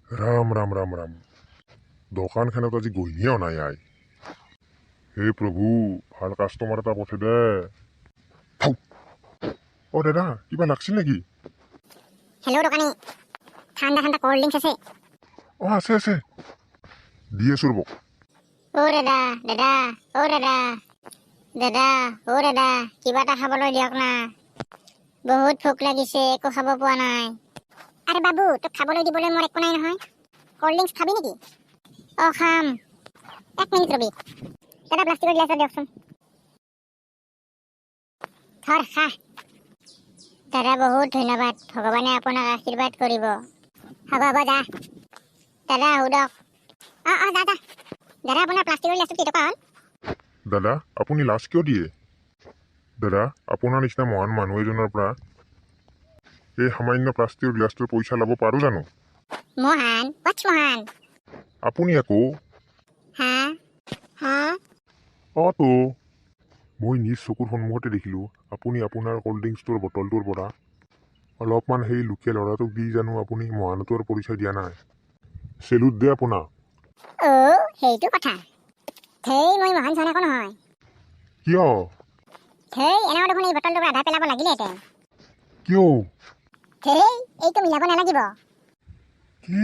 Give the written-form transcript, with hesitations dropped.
राम राम राम राम দোকানখনত আজি গহিনীও নাই আই হে প্ৰভু ভাল কাষ্টমাৰ এটা পঠাই দে অ দাদা কিবা লাগছিল নেকি हेलो দোকানী ঠাণ্ডা ঠাণ্ডা কোল্ড ড্ৰিংকছ আছে অ আছে আছে দি আছো ৰ'ব ও দাদা দাদা ও দাদা দাদা ও দাদা কিবা এটা খাবলৈ দিয়ক না বহুত ভোক লাগিছে একো খাব পোৱা নাই আৰে বাবু তোক খাবলৈ দিবলৈ মোৰ একো নাই নহয় কোল্ড ড্ৰিংকছ খাবি নেকি অ খাম এক মিনিট ৰবি দাদা প্লাষ্টিকৰ গিলাছ দিয়কচোন ধৰ খা দাদা বহুত ধন্যবাদ ভগৱানে আপোনাক আশীৰ্বাদ কৰিব হ'ব হ'ব যা দাদা সুধক যা দাদা আপোনাৰ প্লাষ্টিকৰ গিলাছটো কেইটকা হ'ল দাদা আপুনি লাজ কিয় দিয়ে দাদা আপোনাৰ নিচিনা মহান মানুহ এজনৰ পৰা এই সামান্য প্লাষ্টিকৰ গ্লাছটোৰ পইচা ল'ব পাৰোঁ জানো মহান হোৱাটছ মহান আপুনি আকৌ হা হা অতো মই নিজ চকুৰ সন্মুখতে দেখিলোঁ আপুনি আপোনাৰ ক'ল্ড ড্ৰিংকছটোৰ বটলটোৰ পৰা অলপমান সেই লোকেল ল'ৰাটোক দি জানো আপুনি মহানটোৰ পৰিচয় দিয়া নাই চেলুট দে আপোনাক সেইটো কথা ধেই মই মহান চহান একো নহয় কিয় ধেই এনেও দেখোন এই বটলটোৰ পৰা আধা পেলাব লাগিলেহেঁতেন কিয় ধেই এইটো মিলাব নালাগিব কি